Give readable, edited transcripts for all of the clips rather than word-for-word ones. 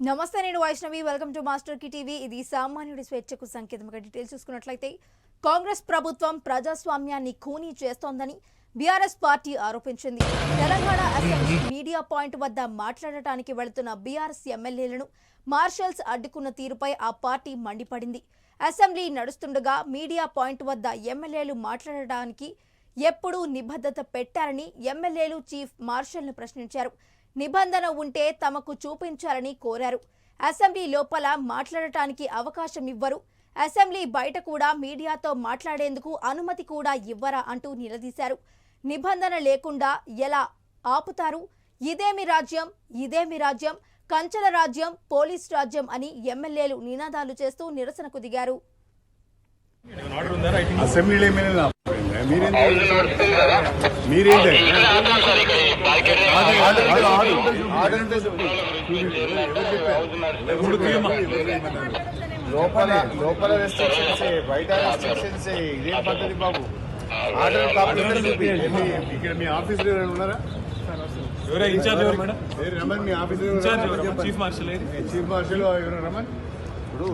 నమస్తే, నేను Vaishnavi. Welcome to master కి టీవీ. ఇది సామాన్యుడి స్వేచ్ఛకు సంకేతంగా డీటెయిల్స్ చూసుకున్నట్లయితే కాంగ్రెస్ ప్రభుత్వం ప్రజాస్వామ్యాన్ని ఖూనీ చేస్తోందని బీఆర్ఎస్ పార్టీ ఆరోపించింది. తెలంగాణ అసెంబ్లీ మీడియా పాయింట్ వద్ద మాట్లాడటానికి వెళుతున్న బీఆర్ఎస్ ఎమ్మెల్యేలను మార్షల్స్ అడ్డుకున్న తీరుపై ఆ పార్టీ మండిపడింది. అసెంబ్లీ నడుస్తుండగా మీడియా పాయింట్ వద్ద ఎమ్మెల్యేలు మాట్లాడడానికి ఎప్పుడూ నిబద్ధత పెట్టారని ఎమ్మెల్యేలు చీఫ్ మార్షల్ను ప్రశ్నించారు. నిబంధన ఉంటే తమకు చూపించాలని కోరారు. అసెంబ్లీ లోపల మాట్లాడటానికి అవకాశం ఇవ్వరు, అసెంబ్లీ బయట కూడా మీడియాతో మాట్లాడేందుకు అనుమతి కూడా ఇవ్వరా అంటూ నిలదీశారు. నిబంధన లేకుండా ఎలా ఆపుతారు? ఇదేమి రాజ్యం, ఇదేమి రాజ్యం, కంచెల రాజ్యం, పోలీస్ రాజ్యం అని ఎమ్మెల్యేలు నినాదాలు చేస్తూ నిరసనకు దిగారు. లోపల రెస్ట్రిక్షన్స్, బయట రెస్ట్రిక్షన్స్, ఇదేం పద్ధతి బాబు? ఆర్డర్ ఇక్కడ మీ ఆఫీస్ ఉన్నారా? రమన్, మీ ఆఫీస్ చీఫ్ మార్షల్ రమన్. ఇప్పుడు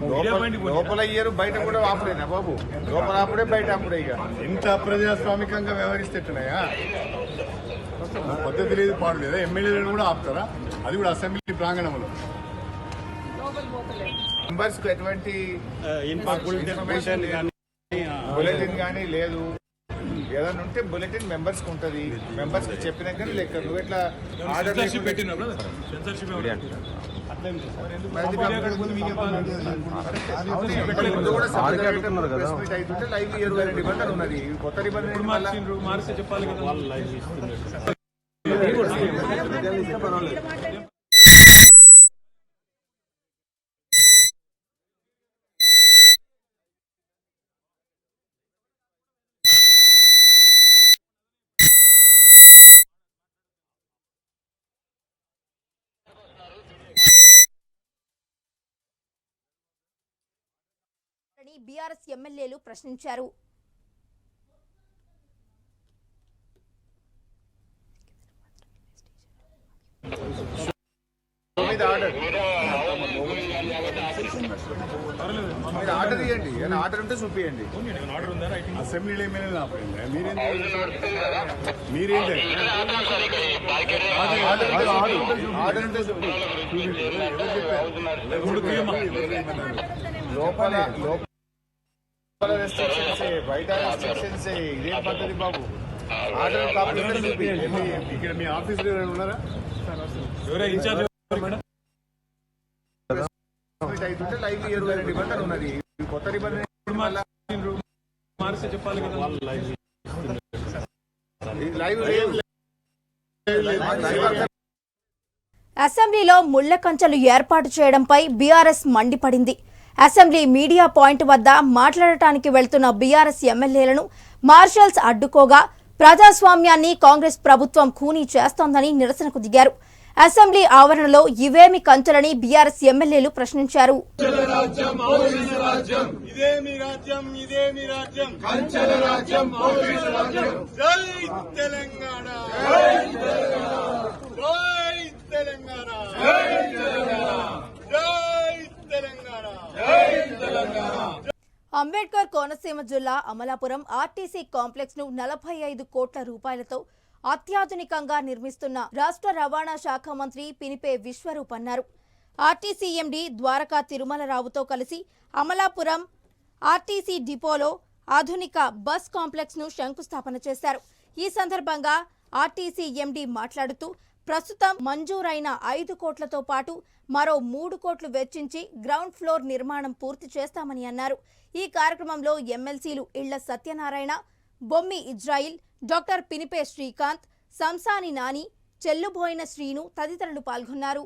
లోపల ఇయ్యరు, బయట కూడా ఆపడేనా బాబు? లోపల ఆపడే, బయట ఆపడే. ఇక ఇంత అప్రజాస్వామికంగా వ్యవహరిస్తేట్టున్నాయా? పద్ధతి లేదు, పాడు లేదా? ఎమ్మెల్యేలను కూడా ఆపుతారా? అది కూడా అసెంబ్లీ ప్రాంగణంలో. మెంబర్స్ కు ఎటువంటి బులెటిన్ కానీ లేదు. ఏదైనా ఉంటే బులెటిన్ మెంబర్స్ కు ఉంటుంది. మెంబర్స్ కి చెప్పినాక లెక్క. నువ్వు ఎట్లా ఆర్డర్ లైవ్ 22 నిబంధనలు ఉన్నది. కొత్త నిబంధన చెప్పాలి కదా. బీఆర్ఎస్ ఎమ్మెల్యేలు ప్రశ్నించారు. ఆర్డర్ ఇవ్వండి, ఆర్డర్ ఉంటే చూపియండి. అసెంబ్లీలో ఏమైనా ఆర్డర్ ఉంటే లోపల రెస్ట్రిక్షన్స్, బయట రెస్ట్రిక్షన్స్, ఇదేం పద్ధతి బాబు? ఆర్డర్ కాపీ ఇక్కడ మీ ఆఫీస్ ఉన్నారా? లైవ్ 22 నిబంధనలు ఉన్నది. కొత్త నిబంధన చెప్పాలి కదా. అసెంబ్లీలో ముళ్ల కంచెలు ఏర్పాటు చేయడంపై బీఆర్ఎస్ మండిపడింది. అసెంబ్లీ మీడియా పాయింట్ వద్ద మాట్లాడటానికి వెళ్తున్న బీఆర్ఎస్ ఎమ్మెల్యేలను మార్షల్స్ అడ్డుకోగా ప్రజాస్వామ్యాన్ని కాంగ్రెస్ ప్రభుత్వం ఖూనీ చేస్తోందని నిరసనకు దిగారు. అసెంబ్లీ ఆవరణలో ఇవేమి కంచెలని బీఆర్ఎస్ ఎమ్మెల్యేలు ప్రశ్నించారు. అంబేద్కర్ కోనసీమ జిల్లా అమలాపురం ఆర్టీసీ కాంప్లెక్స్ ను 45 కోట్ల రూపాయలతో అత్యాధునికంగా నిర్మిస్తున్న రాష్ట్ర రవాణా శాఖ మంత్రి పినిపే విశ్వరూప్ అన్నారు. ఆర్టీసీ ఎండీ ద్వారకా తిరుమలరావుతో కలిసి అమలాపురం ఆర్టీసీ డిపోలో ఆధునిక బస్ కాంప్లెక్స్ ను శంకుస్థాపన చేశారు. ఈ సందర్భంగా ఆర్టీసీ ఎండీ మాట్లాడుతూ ప్రస్తుతం మంజూరైన 5 కోట్లతో పాటు మరో 3 కోట్లు వెచ్చించి గ్రౌండ్ ఫ్లోర్ నిర్మాణం పూర్తి చేస్తామని అన్నారు. ఈ కార్యక్రమంలో ఎమ్మెల్సీలు ఇళ్ల సత్యనారాయణ, బొమ్మి ఇజ్రాయిల్, డాక్టర్ పినిపే శ్రీకాంత్, సంసాని నాని, చెల్లుబోయిన శ్రీను తదితరులు పాల్గొన్నారు.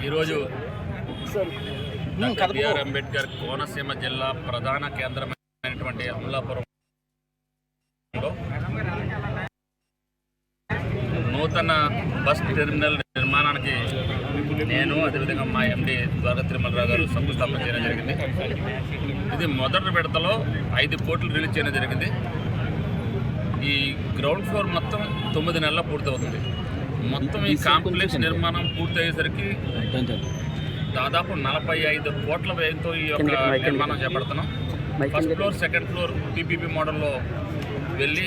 ఈరోజు బిఆర్ అంబేద్కర్ కోనసీమ జిల్లా ప్రధాన కేంద్రమైనటువంటి అమలాపురంలో నూతన బస్ టెర్మినల్ నిర్మాణానికి నేను అదేవిధంగా మా ఎండి ద్వారకా తిరుమలరావు గారు శంకుస్థాపన చేయడం జరిగింది. ఇది మొదటి విడతలో 5 కోట్లు రిలీజ్ చేయడం జరిగింది. ఈ గ్రౌండ్ ఫ్లోర్ మొత్తం 9 నెలల్లో పూర్తవుతుంది. మొత్తం ఈ కాంప్లెక్స్ నిర్మాణం పూర్తయ్యేసరికి దాదాపు 45 కోట్ల వ్యయంతో ఈ యొక్క నిర్మాణం చేపడుతున్నాం. First floor, second floor PPP మోడల్లో వెళ్ళి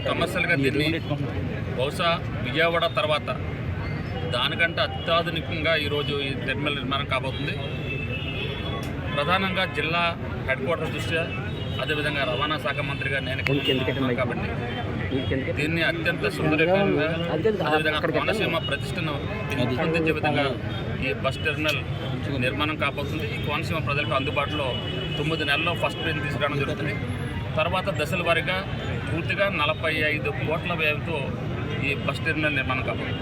కమర్షియల్గా దీన్ని బహుశా విజయవాడ తర్వాత దానికంటే అత్యాధునికంగా ఈరోజు ఈ టెర్మినల్ నిర్మాణం కాబోతుంది. ప్రధానంగా జిల్లా హెడ్ క్వార్టర్ దృష్ట్యా అదేవిధంగా రవాణా శాఖ మంత్రిగా నేను కాబట్టి దీన్ని అత్యంత సుందరంగా అదేవిధంగా కోనసీమ ప్రతిష్టను పొందించే విధంగా ఈ బస్ టెర్మినల్ నిర్మాణం కాబోతుంది. ఈ కోనసీమ ప్రజలకు అందుబాటులో 9 నెలల్లో ఫస్ట్ ట్రైన్ తీసుకురావడం జరుగుతుంది. తర్వాత దశల వారీగా పూర్తిగా 45 కోట్ల వ్యయంతో ఈ బస్ టెర్మినల్ నిర్మాణం కాబోతుంది.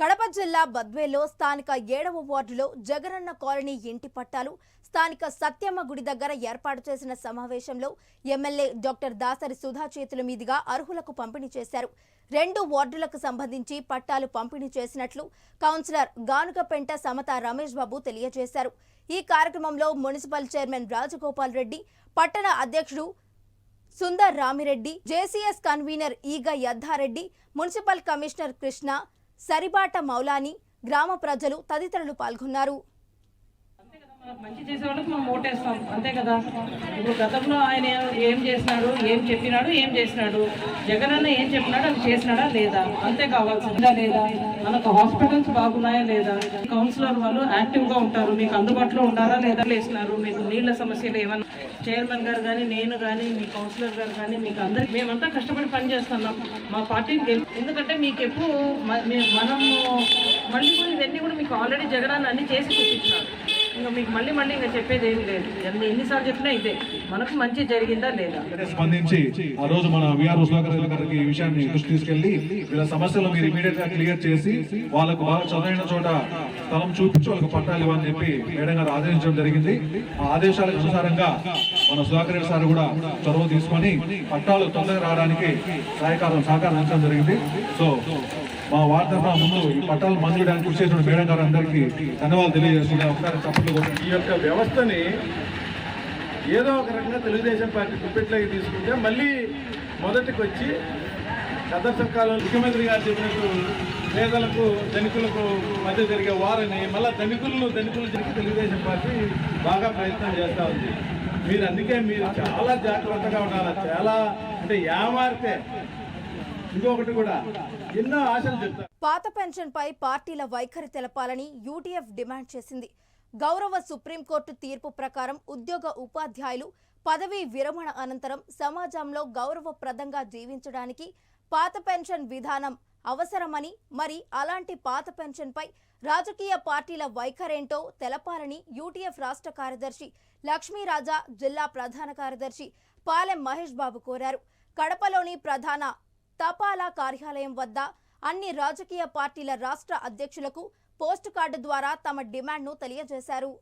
కడప జిల్లా బద్వేలో స్థానిక 7వ వార్డులో జగనన్న కాలనీ ఇంటి పట్టాలు స్థానిక సత్యమ్మ గుడి దగ్గర ఏర్పాటు చేసిన సమావేశంలో ఎమ్మెల్యే డాక్టర్ దాసరి సుధా చేతుల మీదుగా అర్హులకు పంపిణీ చేశారు. 2 వార్డులకు సంబంధించి పట్టాలు పంపిణీ చేసినట్లు కౌన్సిలర్ గానుగపెంట సమత రమేష్ బాబు తెలియజేశారు. ఈ కార్యక్రమంలో మున్సిపల్ చైర్మన్ రాజగోపాల్ రెడ్డి, పట్టణ అధ్యక్షుడు సుందర్ రామిరెడ్డి, జేసీఎస్ కన్వీనర్ ఈగ యద్దారెడ్డి, మున్సిపల్ కమిషనర్ కృష్ణ, సరిబాట మౌలాని, గ్రామ ప్రజలు తదితరులు పాల్గొన్నారు. మంచి చేసే వాళ్ళకి మనం ఓటేస్తాం, అంతే కదా. ఇప్పుడు గతంలో ఆయన ఏం చేసినాడు, ఏం చెప్పినాడు, ఏం చేసినాడు, జగనన్న ఏం చెప్పినాడు అది చేసినాడా లేదా, అంతే కావాల్సిందా లేదా, మనకు హాస్పిటల్స్ బాగున్నాయా లేదా, కౌన్సిలర్ వాళ్ళు యాక్టివ్గా ఉంటారు, మీకు అందుబాటులో ఉన్నారా లేదా వేసినారు, మీకు నీళ్ల సమస్యలు ఏమన్నా, చైర్మన్ గారు కానీ నేను కానీ మీ కౌన్సిలర్ గారు కానీ మీకు అందరికి మేమంతా కష్టపడి పనిచేస్తున్నాం మా పార్టీకి. ఎందుకంటే మీకు ఎప్పుడు మనం మళ్ళీ కూడా ఇవన్నీ కూడా మీకు ఆల్రెడీ జగనన్న అన్ని చేసి చూపించినారు. ఇంకా మీకు మళ్ళీ ఇంకా చెప్పేది ఏమి లేదు. ఎన్నిసార్లు చెప్పినా ఇదే, మనకు మంచి జరిగిందా లేదా. స్పందించి ఆ రోజు మన విఆర్ఓ సుధాకర్ గారికి ఈ విషయాన్ని దృష్టి తీసుకెళ్లి వీళ్ళ సమస్యలు మీరు ఇమీడియట్ గా క్లియర్ చేసి వాళ్ళకు బాగా చదువుైన చోట స్థలం చూపించి వాళ్ళకి పట్టాలు ఇవ్వని చెప్పి మేడం గారు ఆదేశించడం జరిగింది. ఆ ఆదేశాలకు అనుసారంగా మన సుధాకర్ రెడ్డి సార్ కూడా చొరవ తీసుకొని పట్టాలు తొందరగా రావడానికి సహకారం అందించడం జరిగింది. సో మా వార్డు తరఫున ముందు ఈ పట్టాలు మంజూరానికి కృషి చేసిన మేడం గారు అందరికీ ధన్యవాదాలు తెలియజేస్తున్నా. ఒకసారి చప్పట్లు. ఈ యొక్క వ్యవస్థని ఏదో ఒక రకంగా తెలుగుదేశం పార్టీ గుప్పెట్లోకి తీసుకుంటే మళ్ళీ మొదటికి వచ్చి సదర్శకాలం ముఖ్యమంత్రి గారు చెప్పినట్టు పేదలకు ధనికులకు మధ్య జరిగే వారని మళ్ళీ ధనికులు జరిగి తెలుగుదేశం పార్టీ బాగా ప్రయత్నం చేస్తూ ఉంది. అందుకే మీరు చాలా జాగ్రత్తగా ఉండాలి. చాలా అంటే ఏమారితే ఇంకొకటి కూడా ఎన్నో ఆశలు చెప్తారు. పాత పెన్షన్ పై పార్టీల వైఖరి తెలపాలని యూటీఎఫ్ డిమాండ్ చేసింది. గౌరవ సుప్రీంకోర్టు తీర్పు ప్రకారం ఉద్యోగ ఉపాధ్యాయులు పదవీ విరమణ అనంతరం సమాజంలో గౌరవప్రదంగా జీవించడానికి పాత పెన్షన్ విధానం అవసరమని, మరి అలాంటి పాత పెన్షన్ పై రాజకీయ పార్టీల వైఖరేంటో తెలపాలని యూటీఎఫ్ రాష్ట్ర కార్యదర్శి లక్ష్మీరాజా, జిల్లా ప్రధాన కార్యదర్శి పాలెం మహేష్ బాబు కోరారు. కడపలోని ప్రధాన తపాలా కార్యాలయం వద్ద అన్ని రాజకీయ పార్టీల రాష్ట్ర అధ్యక్షులకు పోస్ట్ కార్డు ద్వారా తమ డిమాండ్ను తెలియజేశారు.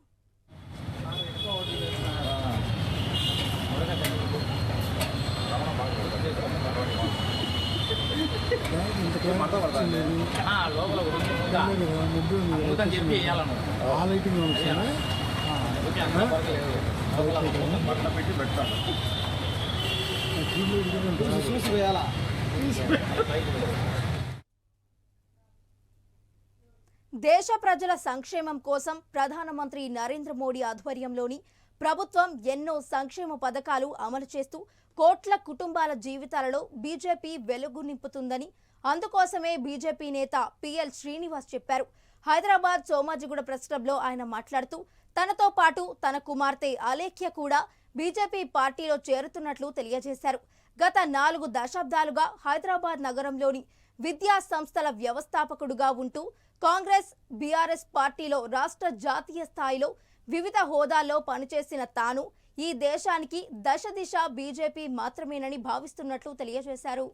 దేశ ప్రజల సంక్షేమం కోసం ప్రధానమంత్రి నరేంద్ర మోడీ ఆధ్వర్యంలోని ప్రభుత్వం ఎన్నో సంక్షేమ పథకాలు అమలు చేస్తూ కోట్ల కుటుంబాల జీవితాలలో బీజేపీ వెలుగు నింపుతుందని, అందుకోసమే బీజేపీ నేత పిఎల్ శ్రీనివాస్ చెప్పారు. హైదరాబాద్ సోమాజిగూడ ప్రెస్ క్లబ్లో ఆయన మాట్లాడుతూ తనతో పాటు తన కుమార్తె అలేఖ్య కూడా బీజేపీ పార్టీలో చేరుతున్నట్లు తెలియజేశారు. గత 4 దశాబ్దాలుగా హైదరాబాద్ నగరంలోని విద్యా సంస్థల వ్యవస్థాపకుడుగా ఉంటూ కాంగ్రెస్, బీఆర్ఎస్ పార్టీలో రాష్ట్ర జాతీయ స్థాయిలో వివిధ హోదాల్లో పనిచేసిన తాను ఈ దేశానికి దశ దిశ బీజేపీ మాత్రమేనని భావిస్తున్నట్లు తెలియజేశారు.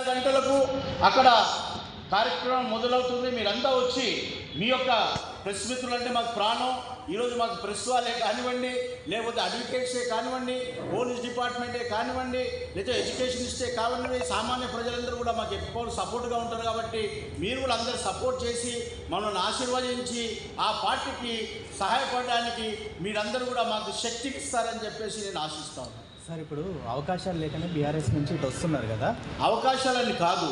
గంటలకు అక్కడ కార్యక్రమం మొదలవుతుంది. మీరంతా వచ్చి మీ యొక్క ప్రెస్ మిత్రులు అంటే మాకు ప్రాణం. ఈరోజు మాకు ప్రెస్ వాళ్ళే కానివ్వండి, లేకపోతే అడ్వకేట్సే కానివ్వండి, పోలీస్ డిపార్ట్మెంటే కానివ్వండి, లేదా ఎడ్యుకేషనిస్టే కానివ్వండి, సామాన్య ప్రజలందరూ కూడా మాకు ఎప్పుడు సపోర్ట్గా ఉంటారు. కాబట్టి మీరు కూడా అందరూ సపోర్ట్ చేసి మనల్ని ఆశీర్వదించి ఆ పార్టీకి సహాయపడడానికి మీరందరూ కూడా మాకు శక్తికి ఇస్తారని చెప్పేసి నేను ఆశిస్తాను. సార్, ఇప్పుడు అవకాశాలు లేకనే బీఆర్ఎస్ నుంచి ఇటు వస్తున్నారు కదా. అవకాశాలని కాదు,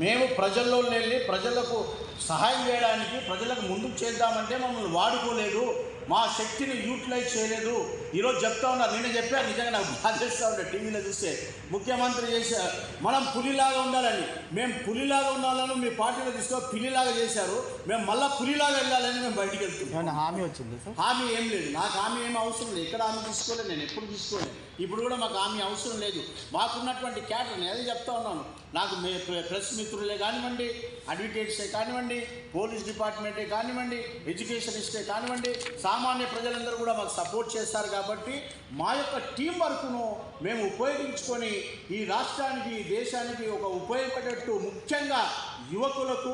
మేము ప్రజల్లో వెళ్ళి ప్రజలకు సహాయం చేయడానికి, ప్రజలకు ముందుకు చేద్దామంటే మమ్మల్ని వాడుకోలేదు, మా శక్తిని యూటిలైజ్ చేయలేదు. ఈరోజు చెప్తా ఉన్నారు, నేను చెప్పాను, నిజంగా నాకు బాధేస్తూ ఉంటాను టీవీలో చూస్తే. ముఖ్యమంత్రి చేసే మనం పులిలాగా ఉండాలని, మేము పులిలాగా ఉండాలని మీ పార్టీలో తీసుకొని పిల్లిలాగా చేశారు. మేము మళ్ళీ పులిలాగా వెళ్ళాలని మేము బయటికి వెళ్తున్నాం. హామీ వచ్చింది సార్? హామీ ఏం లేదు, నాకు హామీ ఏం అవసరం లేదు. ఎక్కడ హామీ తీసుకోలేదు, నేను ఎప్పుడు తీసుకోలేదు. ఇప్పుడు కూడా మాకు హామీ అవసరం లేదు. మాకున్నటువంటి క్యాడర్, నేను అదే చెప్తా ఉన్నాను, నాకు ప్రెస్ మిత్రులే కానివ్వండి, అడ్వకేట్సే కానివ్వండి, పోలీస్ డిపార్ట్మెంటే కానివ్వండి, ఎడ్యుకేషనిస్టే కానివ్వండి, సామాన్య ప్రజలందరూ కూడా మాకు సపోర్ట్ చేస్తారు. కాబట్టి మా యొక్క టీం వర్క్ను మేము ఉపయోగించుకొని ఈ రాష్ట్రానికి, ఈ దేశానికి ఒక ఉపయోగపడేట్టు, ముఖ్యంగా యువకులకు,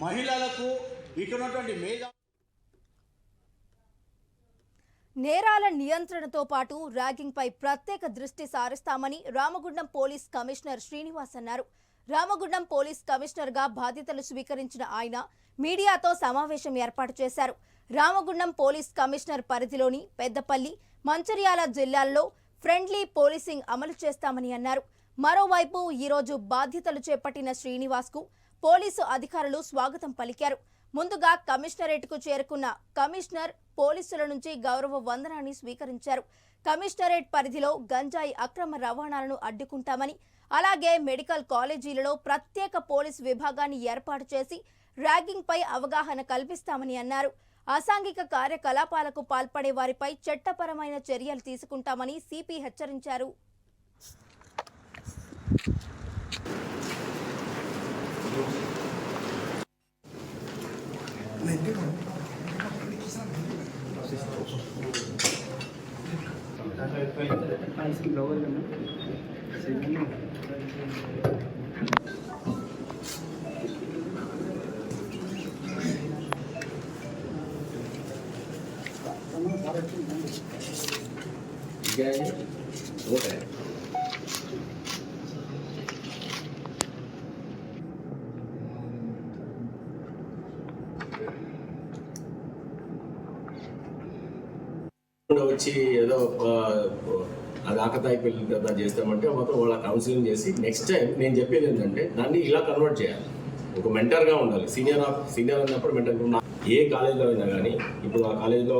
మహిళలకు, ఇక్కడ ఉన్నటువంటి మేధా నేరాల నియంత్రణతో పాటు ర్యాగింగ్పై ప్రత్యేక దృష్టి సారిస్తామని రామగుండం పోలీస్ కమిషనర్ శ్రీనివాస్ అన్నారు. రామగుండం పోలీస్ కమిషనర్గా బాధ్యతలు స్వీకరించిన ఆయన మీడియాతో సమావేశం ఏర్పాటు చేశారు. రామగుండం పోలీస్ కమిషనర్ పరిధిలోని పెద్దపల్లి, మంచిర్యాల జిల్లాల్లో ఫ్రెండ్లీ పోలీసింగ్ అమలు చేస్తామని అన్నారు. మరోవైపు ఈరోజు బాధ్యతలు చేపట్టిన శ్రీనివాస్కు పోలీసు అధికారులు స్వాగతం పలికారు. ముందుగా కమిషనరేట్కు చేరుకున్న కమిషనర్ పోలీసుల నుంచి గౌరవ వందనాన్ని స్వీకరించారు. కమిషనరేట్ పరిధిలో గంజాయి అక్రమ రవాణాలను అడ్డుకుంటామని, అలాగే మెడికల్ కాలేజీలలో ప్రత్యేక పోలీసు విభాగాన్ని ఏర్పాటు చేసి ర్యాగింగ్పై అవగాహన కల్పిస్తామని అన్నారు. అసాంఘిక కార్యకలాపాలకు పాల్పడే వారిపై చట్టపరమైన చర్యలు తీసుకుంటామని సిపి హెచ్చరించారు. వచ్చి ఏదో అది ఆకతాయి పెళ్లి కదా చేస్తామంటే మాత్రం వాళ్ళ కౌన్సిలింగ్ చేసి నెక్స్ట్ టైం నేను చెప్పేది ఏంటంటే దాన్ని ఇలా కన్వర్ట్ చేయాలి. ఒక మెంటర్గా ఉండాలి. సీనియర్ అన్నప్పుడు మెంటర్. ఏ కాలేజీలో అయినా కానీ ఇప్పుడు ఆ కాలేజీలో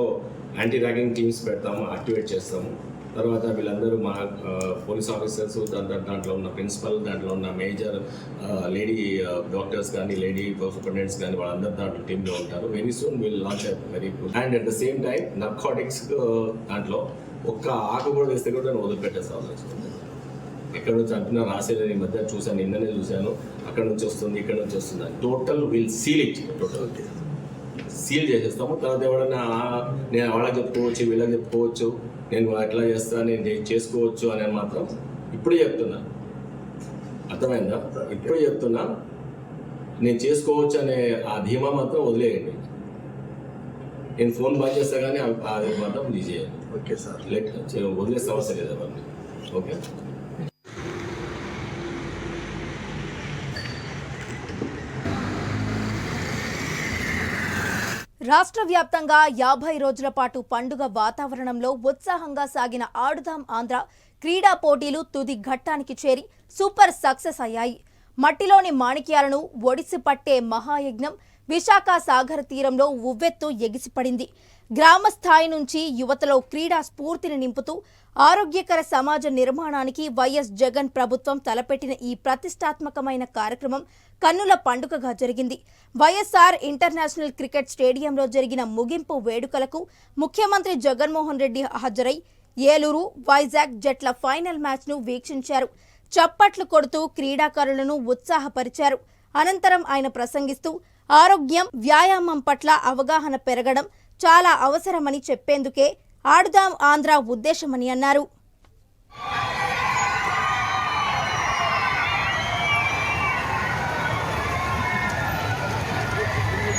యాంటీ ర్యాగింగ్ టీమ్స్ పెడతాము, యాక్టివేట్ చేస్తాము. తర్వాత వీళ్ళందరూ మా పోలీస్ ఆఫీసర్స్, దాంట్లో ఉన్న ప్రిన్సిపల్, దాంట్లో ఉన్న మేజర్, లేడీ డాక్టర్స్ కానీ, లేడీ సూపరింటెండెంట్స్ కానీ, వాళ్ళందరూ దాంట్లో టీంలో ఉంటారు. Very soon will launch very good. And at the same time narcotics దాంట్లో ఒక్క ఆకు కూడా వేస్తే కూడా నేను వదిలిపెట్టేస్తాను. ఎక్కడ నుంచి అంటున్నా రాసేది ఈ మధ్య చూశాను, నిన్ననే చూశాను. అక్కడ నుంచి వస్తుంది, ఇక్కడ నుంచి వస్తుంది. Total will seal it, total seal చేసేస్తాము. తర్వాత ఎవడన్నా నేను వాళ్ళకి చెప్పుకోవచ్చు, వీళ్ళకి చెప్పుకోవచ్చు, నేను ఎట్లా చేస్తా, నేను చేసుకోవచ్చు అని మాత్రం ఇప్పుడు చెప్తున్నా. అర్థమైందా? ఇప్పుడు చెప్తున్నా, నేను చేసుకోవచ్చు అనే ఆ ధీమా మాత్రం వదిలేయండి. నేను ఫోన్ బంద్ చేస్తా కానీ అది మాత్రం తీసేయండి. ఓకే సార్, వదిలే సమస్య లేదు అవన్నీ. ఓకే. రాష్ట్ర వ్యాప్తంగా 50 రోజుల పాటు పండుగ వాతావరణంలో ఉత్సాహంగా సాగిన ఆడుదాం ఆంధ్ర క్రీడా పోటీలు తుది ఘట్టానికి చేరి సూపర్ సక్సెస్ అయ్యాయి. మట్టిలోని మాణిక్యాలను ఒడిసి పట్టే మహాయజ్ఞం విశాఖ సాగర్ తీరంలో ఉవ్వెత్తు ఎగిసిపడింది. గ్రామ స్థాయి నుంచి యువతలో క్రీడా స్ఫూర్తిని నింపుతూ ఆరోగ్యకర సమాజ నిర్మాణానికి వైఎస్ జగన్ ప్రభుత్వం తలపెట్టిన ఈ ప్రతిష్టాత్మకమైన కార్యక్రమం కన్నుల పండుగగా జరిగింది. వైఎస్ఆర్ ఇంటర్నేషనల్ క్రికెట్ స్టేడియంలో జరిగిన ముగింపు వేడుకలకు ముఖ్యమంత్రి జగన్మోహన్ రెడ్డి హాజరై ఏలూరు, వైజాగ్ జట్ల ఫైనల్ మ్యాచ్ను వీక్షించారు. చప్పట్లు కొడుతూ క్రీడాకారులను ఉత్సాహపరిచారు. అనంతరం ఆయన ప్రసంగిస్తూ ఆరోగ్యం, వ్యాయామం పట్ల అవగాహన పెరగడం చాలా అవసరమని చెప్పేందుకే ఆడుదాం ఆంధ్ర ఉద్దేశమని అన్నారు.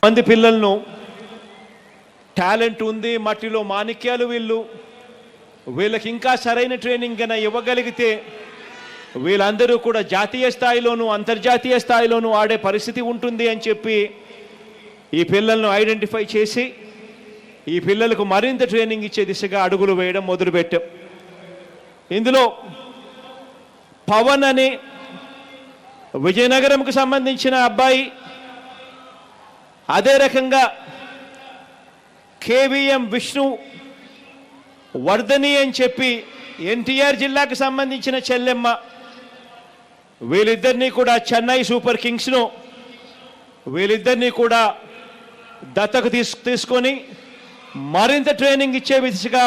మంది పిల్లలను టాలెంట్ ఉంది, మట్టిలో మాణిక్యాలు వీళ్ళకి ఇంకా సరైన ట్రైనింగ్ కన్నా ఇవ్వగలిగితే వీళ్ళందరూ కూడా జాతీయ స్థాయిలోనూ అంతర్జాతీయ స్థాయిలోనూ ఆడే పరిస్థితి ఉంటుంది అని చెప్పి ఈ పిల్లలను ఐడెంటిఫై చేసి ఈ పిల్లలకు మరింత ట్రైనింగ్ ఇచ్చే దిశగా అడుగులు వేయడం మొదలుపెట్టాం. ఇందులో పవన్ అని విజయనగరంకు సంబంధించిన అబ్బాయి, అదే రకంగా కేవీఎం విష్ణు వర్ధని అని చెప్పి ఎన్టీఆర్ జిల్లాకు సంబంధించిన చెల్లెమ్మ, వీళ్ళిద్దరినీ కూడా చెన్నై సూపర్ కింగ్స్ను వీళ్ళిద్దరినీ కూడా దత్తకు తీసుకొని మరింత ట్రైనింగ్ ఇచ్చే దిశగా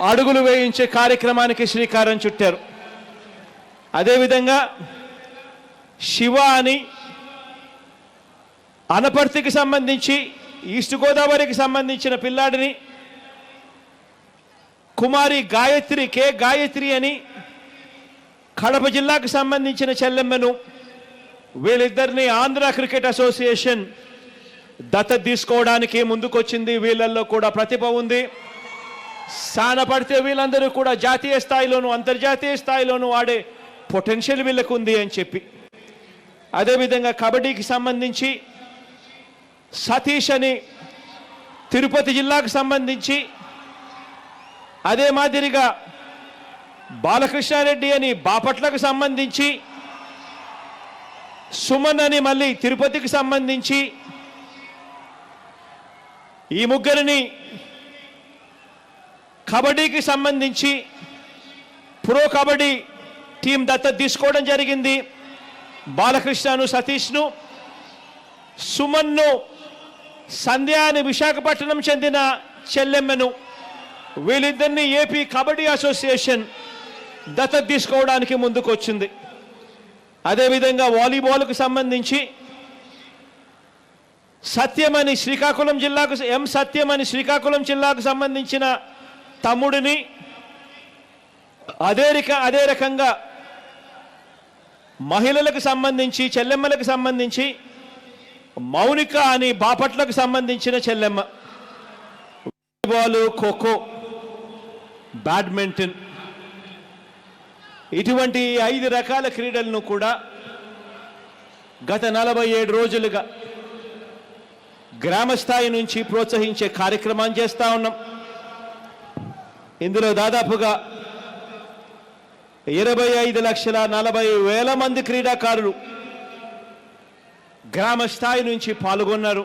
అడుగులు వేయించే కార్యక్రమానికి శ్రీకారం చుట్టారు. అదేవిధంగా శివ అని అనపర్తికి సంబంధించి ఈస్ట్ గోదావరికి సంబంధించిన పిల్లాడిని, కుమారి గాయత్రి కే గాయత్రి అని కడప జిల్లాకు సంబంధించిన చెల్లెమ్మను, వీళ్ళిద్దరిని ఆంధ్ర క్రికెట్ అసోసియేషన్ దత్తత తీసుకోవడానికి ముందుకొచ్చింది. వీళ్ళల్లో కూడా ప్రతిభ ఉంది. సానపడితే వీళ్ళందరూ కూడా జాతీయ స్థాయిలోనూ అంతర్జాతీయ స్థాయిలోనూ ఆడే పొటెన్షియల్ వీళ్ళకు ఉంది అని చెప్పి, అదేవిధంగా కబడ్డీకి సంబంధించి సతీష్ అని తిరుపతి జిల్లాకు సంబంధించి, అదే మాదిరిగా బాలకృష్ణారెడ్డి అని బాపట్లకు సంబంధించి, సుమన్ అని మళ్ళీ తిరుపతికి సంబంధించి, ఈ ముగ్గురిని కబడ్డీకి సంబంధించి ప్రో కబడ్డీ టీం దత్తత తీసుకోవడం జరిగింది. బాలకృష్ణను, సతీష్ను, సుమన్ను, సంధ్య అని విశాఖపట్నం చెందిన చెల్లెమ్మను, వీళ్ళిద్దరిని ఏపీ కబడ్డీ అసోసియేషన్ దత్తత తీసుకోవడానికి ముందుకు వచ్చింది. అదేవిధంగా వాలీబాల్కు సంబంధించి సత్యమని శ్రీకాకుళం జిల్లాకు సత్యమని శ్రీకాకుళం జిల్లాకు సంబంధించిన తమ్ముడిని, అదే రకంగా మహిళలకు సంబంధించి చెల్లెమ్మలకు సంబంధించి మౌనిక అని బాపట్లకు సంబంధించిన చెల్లెమ్మ, వాలీబాల్, ఖోఖో, బ్యాడ్మింటన్, ఇటువంటి 5 రకాల క్రీడలను కూడా గత 47 రోజులుగా గ్రామ స్థాయి నుంచి ప్రోత్సహించే కార్యక్రమం చేస్తూ ఉన్నాం. ఇందులో దాదాపుగా 25,40,000 మంది క్రీడాకారులు గ్రామ స్థాయి నుంచి పాల్గొన్నారు.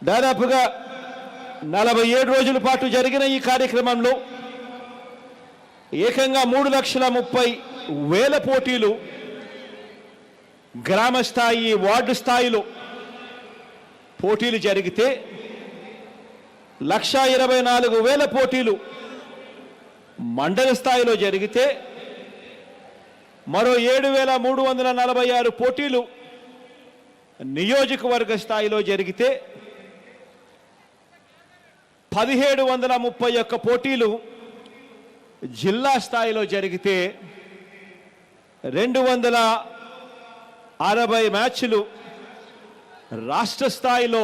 దాదాపుగా 47 రోజుల పాటు జరిగిన ఈ కార్యక్రమంలో ఏకంగా 3,30,000 పోటీలు గ్రామ స్థాయి, వార్డు స్థాయిలో పోటీలు జరిగితే 1,24,000 పోటీలు మండల స్థాయిలో జరిగితే మరో 7,346 పోటీలు నియోజకవర్గ స్థాయిలో జరిగితే 1,731 పోటీలు జిల్లా స్థాయిలో జరిగితే 260 మ్యాచ్లు రాష్ట్ర స్థాయిలో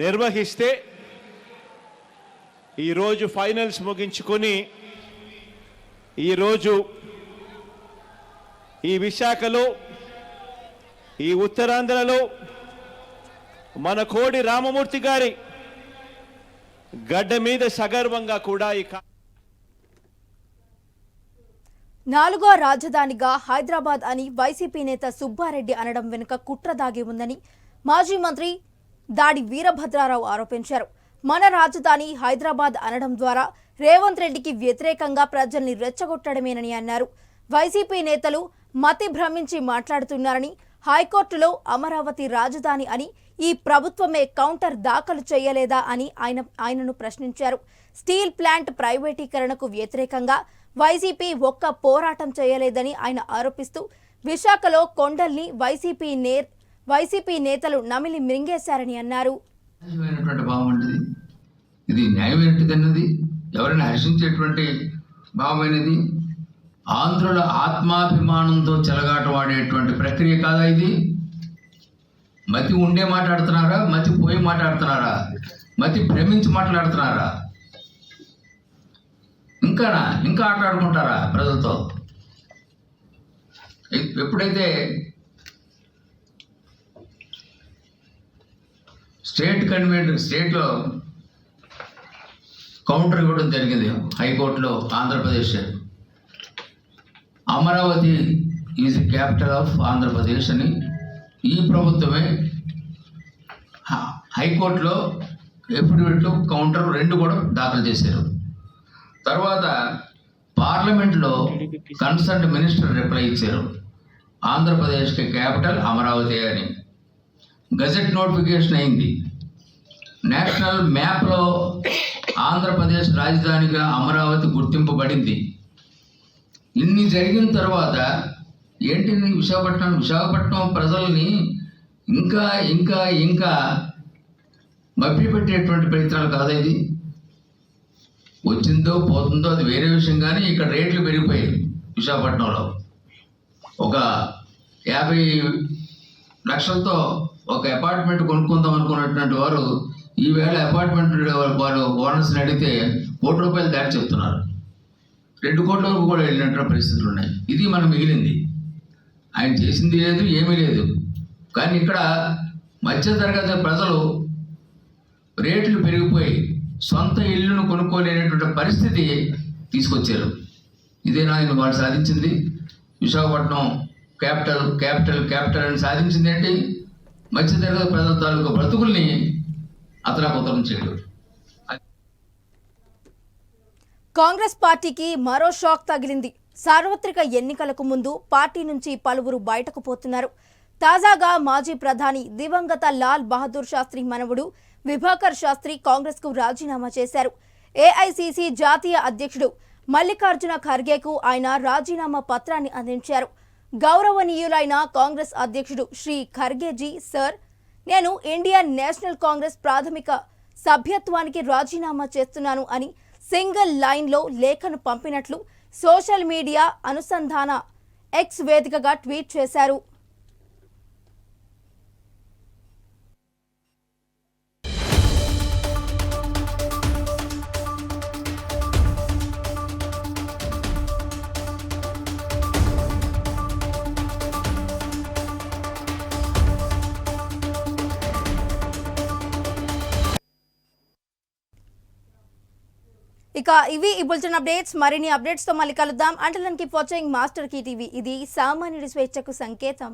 నిర్వహిస్తే ఈరోజు ఫైనల్స్ ముగించుకొని ఈరోజు ఈ విశాఖలో, ఈ ఉత్తరాంధ్రలో మన కోడి రామమూర్తి గారి గడ్డ మీద సగర్వంగా కూడా ఈ 4వ రాజధానిగా హైదరాబాద్ అని వైసీపీ నేత సుబ్బారెడ్డి అనడం వెనుక కుట్ర దాగి ఉందని మాజీ మంత్రి దాడి వీరభద్రారావు ఆరోపించారు. మన రాజధాని హైదరాబాద్ అనడం ద్వారా రేవంత్ రెడ్డికి వ్యతిరేకంగా ప్రజల్ని రెచ్చగొట్టడమేనని అన్నారు. వైసీపీ నేతలు మతి భ్రమించి మాట్లాడుతున్నారని, హైకోర్టులో అమరావతి రాజధాని అని ఈ ప్రభుత్వమే కౌంటర్ దాఖలు చేయలేదా అని ఆయనను ప్రశ్నించారు. స్టీల్ ప్లాంట్ ప్రైవేటీకరణకు వ్యతిరేకంగా వైసీపీ ఒక్క పోరాటం చేయలేదని ఆయన ఆరోపిస్తూ, విశాఖలో కొండల్ని వైసీపీ నేతలు నమిలి మింగేశారని అన్నారు. ఇది న్యాయమైనది, ఎవరైనా హర్షించేటువంటి భావమైనది. ఆంధ్రుల ఆత్మాభిమానంతో చెలగాటమాడేటువంటి ప్రక్రియ కాదా ఇది? మతి ఉండే మాట్లాడుతున్నారా, మతి పోయి మాట్లాడుతున్నారా, మతి భ్రమించి మాట్లాడుతున్నారా? ఇంకా ఆటాడుకుంటారా ప్రజలతో? ఎప్పుడైతే స్టేట్లో కౌంటర్ ఇవ్వడం జరిగింది హైకోర్టులో, Andhra Pradesh Amaravati is the capital of Andhra Pradesh అని ఈ ప్రభుత్వమే హైకోర్టులో ఎఫిడవిట్లు, కౌంటర్ 2 కూడా దాఖలు చేశారు. తర్వాత పార్లమెంట్లో కన్సర్న్ మినిస్టర్ రిప్లై ఇచ్చారు, ఆంధ్రప్రదేశ్కి క్యాపిటల్ అమరావతి అని. గజెట్ నోటిఫికేషన్ అయింది. నేషనల్ మ్యాప్లో ఆంధ్రప్రదేశ్ రాజధానిగా అమరావతి గుర్తింపబడింది. ఇన్ని జరిగిన తర్వాత ఏంటి విశాఖపట్నం ప్రజల్ని ఇంకా ఇంకా ఇంకా మభ్యపెట్టేటువంటి ప్రయత్నాలు కాదా ఇది? వచ్చిందో పోతుందో అది వేరే విషయం, కానీ ఇక్కడ రేట్లు పెరిగిపోయాయి. విశాఖపట్నంలో ఒక 50 లక్షలతో ఒక అపార్ట్మెంట్ కొనుక్కుందాం అనుకున్నటువంటి వారు ఈవేళ అపార్ట్మెంట్ వారు ఓనర్స్ని అడిగితే ₹1 కోటి దాటి చెప్తున్నారు. 2 కోట్ల వరకు కూడా వెళ్ళినటువంటి పరిస్థితులు ఉన్నాయి. ఇది మనం మిగిలింది. ఆయన చేసింది లేదు, ఏమీ లేదు. కానీ ఇక్కడ మధ్యతరగతి ప్రజలు రేట్లు పెరిగిపోయి సొంత ఇల్లును కొనుక్కోలేనటువంటి పరిస్థితి తీసుకొచ్చారు. ఇదేనా వాళ్ళు సాధించింది? విశాఖపట్నం క్యాపిటల్ అని సాధించింది ఏంటి? మధ్యతరగతి ప్రజల తాలూకు బ్రతుకుల్ని అతలాకుతలం చేయడం. కాంగ్రెస్ పార్టీకి మరో షాక్ తగిలింది. సార్వత్రిక ఎన్నికలకు ముందు పార్టీ నుంచి పలువురు బయటకు పోతున్నారు. తాజాగా మాజీ ప్రధాని దివంగత లాల్ బహదూర్ శాస్త్రి మనవడు విభాకర్ శాస్త్రి కాంగ్రెస్ కు రాజీనామా చేశారు. ఏఐసీసీ జాతీయ అధ్యక్షుడు మల్లికార్జున ఖర్గేకు ఆయన రాజీనామా పత్రాన్ని అందించారు. గౌరవనీయులైన కాంగ్రెస్ అధ్యక్షుడు శ్రీ ఖర్గేజీ సార్, నేను ఇండియన్ నేషనల్ కాంగ్రెస్ ప్రాథమిక సభ్యత్వానికి రాజీనామా చేస్తున్నాను అని సింగిల్ లైన్లో లేఖను పంపినట్లు సోషల్ మీడియా అనుసంధాన ఎక్స్ వేదికగా ట్వీట్ చేశారు. ఇక ఇవి ఈ బులెటిన్ అప్డేట్స్. మరిన్ని అప్డేట్స్ తో మళ్ళీ కలుద్దాం. Until then keep watching Master Key TV. ఇది సామాన్యుడి స్వేచ్ఛకు సంకేతం.